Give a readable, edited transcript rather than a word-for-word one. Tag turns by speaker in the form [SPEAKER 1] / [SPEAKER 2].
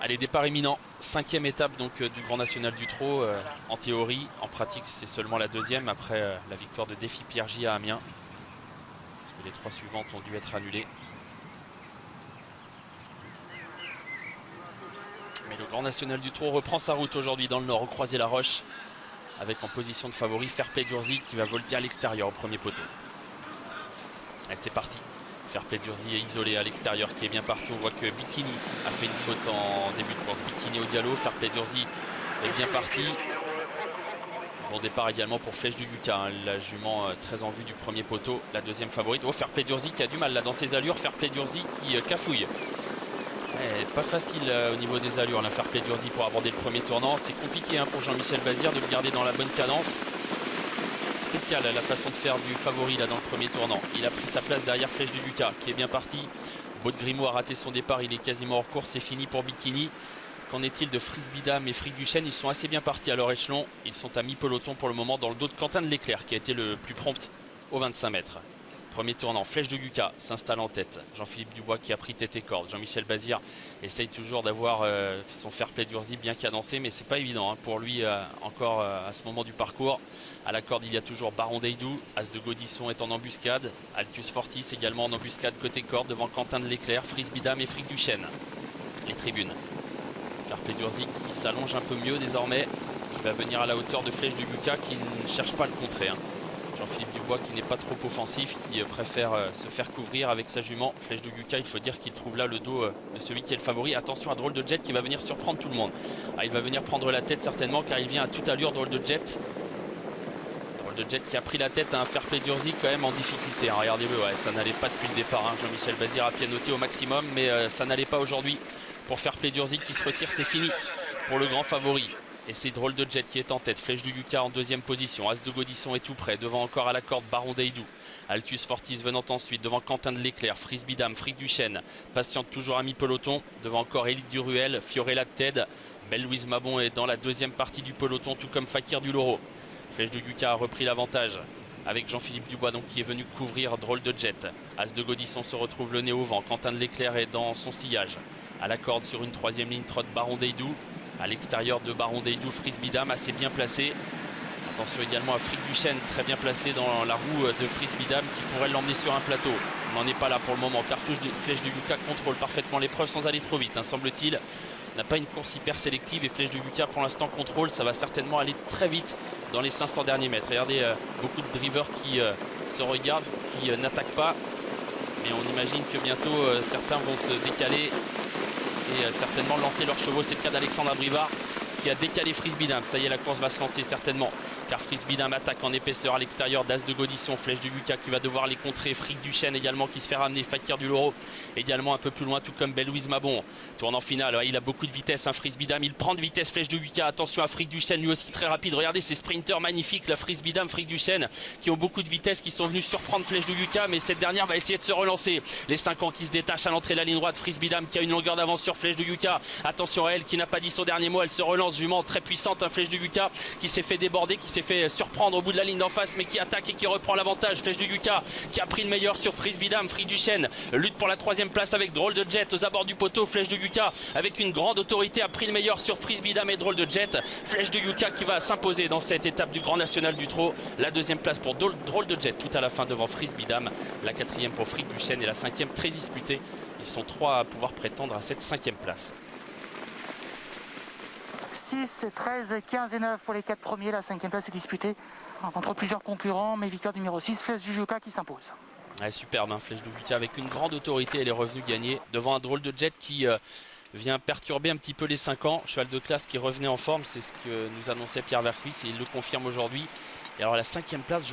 [SPEAKER 1] Allez, départ imminent, 5e étape donc du Grand National du Trot, en théorie. En pratique, c'est seulement la 2e après la victoire de Défi Pierre J à Amiens. Parce que les 3 suivantes ont dû être annulées. Mais le Grand National du Trot reprend sa route aujourd'hui dans le nord, au Croisé-la-Roche, avec en position de favori Fairplay d'Urzy qui va volter à l'extérieur au premier poteau. Allez, c'est parti. Fairplay d'Urzy est isolé à l'extérieur, qui est bien parti. On voit que Bikini a fait une faute en début de course. Bikini au Diallo, Fairplay d'Urzy est bien parti. Bon départ également pour Flèche du Yucca, hein, la jument très en vue du premier poteau, la 2e favorite. Oh, Fairplay d'Urzy qui a du mal là dans ses allures, Fairplay d'Urzy qui cafouille. Ouais, pas facile au niveau des allures, la Fairplay d'Urzy pour aborder le premier tournant. C'est compliqué hein, pour Jean-Michel Bazir de le garder dans la bonne cadence. Spécial la façon de faire du favori là dans le premier tournant. Il a pris sa place derrière Flèche du Yucca qui est bien parti. Baud de Grimaud a raté son départ, il est quasiment hors course, c'est fini pour Bikini. Qu'en est-il de Frisbee Dame et Fric du Chêne? Ils sont assez bien partis à leur échelon. Ils sont à mi-peloton pour le moment dans le dos de Quentin de l'Éclair qui a été le plus prompt aux 25 mètres. Premier tournant, Flèche de Yucca s'installe en tête. Jean-Philippe Dubois qui a pris tête et corde. Jean-Michel Bazir essaye toujours d'avoir son Fairplay d'Urzy bien cadencé, mais c'est pas évident hein, pour lui encore à ce moment du parcours. À la corde, il y a toujours Baron Deidou. As de Gaudisson est en embuscade. Altus Fortis également en embuscade côté corde devant Quentin de l'Éclair, Frisbee Dame et Fric du Chêne. Les tribunes. Fairplay d'Urzy qui s'allonge un peu mieux désormais, qui va venir à la hauteur de Flèche de Yucca qui ne cherche pas à le contrer. Hein. Jean-Philippe Dubois qui n'est pas trop offensif, qui préfère se faire couvrir avec sa jument. Flèche de Yucca, il faut dire qu'il trouve là le dos de celui qui est le favori. Attention à Drôle de Jet qui va venir surprendre tout le monde. Ah, il va venir prendre la tête certainement car il vient à toute allure, Drôle de Jet. Drôle de Jet qui a pris la tête à un Fairplay d'Urzy quand même en difficulté. Hein. Regardez-le, ouais, ça n'allait pas depuis le départ. Hein. Jean-Michel Bazir a pianoté au maximum, mais ça n'allait pas aujourd'hui. Pour Fairplay d'Urzy qui se retire, c'est fini pour le grand favori. Et c'est Drôle de Jet qui est en tête. Flèche du Yucca en 2e position. As de Gaudisson est tout près. Devant encore à la corde Baron Deidou. Altus Fortis venant ensuite. Devant Quentin de l'Éclair. Frisbee Dame, Fric du Chêne. Patiente toujours à mi-peloton. Devant encore Élite du Ruel. Fiorella de Ted. Belle Louise Mabon est dans la 2e partie du peloton. Tout comme Fakir du Loro. Flèche de Yucca a repris l'avantage. Avec Jean-Philippe Dubois donc, qui est venu couvrir Drôle de Jet. As de Gaudisson se retrouve le nez au vent. Quentin de l'Éclair est dans son sillage. À la corde sur une 3e ligne trotte Baron Deidou. À l'extérieur de Baron Deidou, Frisbee Dame assez bien placé. Attention également à Fric du Chêne, très bien placé dans la roue de Frisbee Dame qui pourrait l'emmener sur un plateau. On n'en est pas là pour le moment car Flèche de Yucca contrôle parfaitement l'épreuve sans aller trop vite, hein, semble-t-il. N'a pas une course hyper sélective et Flèche de Yucca pour l'instant contrôle. Ça va certainement aller très vite dans les 500 derniers mètres. Regardez beaucoup de drivers qui se regardent, qui n'attaquent pas. Mais on imagine que bientôt certains vont se décaler et certainement lancer leurs chevaux. C'est le cas d'Alexandre Abrivard qui a décalé Frisbee Dame. Ça y est, la course va se lancer certainement car Frisbee Dame attaque en épaisseur à l'extérieur d'As de Gaudisson. Flèche de Yucca qui va devoir les contrer. Fric du Chêne également qui se fait ramener. Fakir du Loro également un peu plus loin, tout comme Belle Louise Mabon. Tournant final, il a beaucoup de vitesse, hein, Frisbee Dame. Il prend de vitesse Flèche de Yucca. Attention à Fric du Chêne, lui aussi très rapide. Regardez ces sprinteurs magnifiques, la Frisbee Dame, Fric du Chêne, qui ont beaucoup de vitesse, qui sont venus surprendre Flèche de Yucca. Mais cette dernière va essayer de se relancer. Les 5 ans qui se détachent à l'entrée de la ligne droite. Frisbee Dame qui a une longueur d'avance sur Flèche de Yucca. Attention à elle qui n'a pas dit son dernier mot. Elle se relance, jument très puissante, un Flèche de Yucca qui s'est fait déborder, qui s'est fait surprendre au bout de la ligne d'en face, mais qui attaque et qui reprend l'avantage. Flèche de Yucca qui a pris le meilleur sur Frisbee Dame. Fric du Chêne lutte pour la 3e place avec Drôle de Jet aux abords du poteau. Flèche de Yucca avec une grande autorité a pris le meilleur sur Frisbee Dame et Drôle de Jet. Flèche de Yucca qui va s'imposer dans cette étape du Grand National du Trot. La 2e place pour Drôle de Jet tout à la fin devant Frisbee Dame. La 4e pour Fric du Chêne et la 5e très disputée. Ils sont 3 à pouvoir prétendre à cette 5e place.
[SPEAKER 2] 6, 13, 15 et 9 pour les 4 premiers. La 5e place est disputée entre plusieurs concurrents, mais victoire numéro 6, Flèche du Yucca qui s'impose.
[SPEAKER 1] Ouais, superbe, hein, Flèche de Yucca avec une grande autorité. Elle est revenue gagner devant un Drôle de Jet qui vient perturber un petit peu les 5 ans. Cheval de classe qui revenait en forme, c'est ce que nous annonçait Pierre Vercuis et il le confirme aujourd'hui. Et alors la 5e place,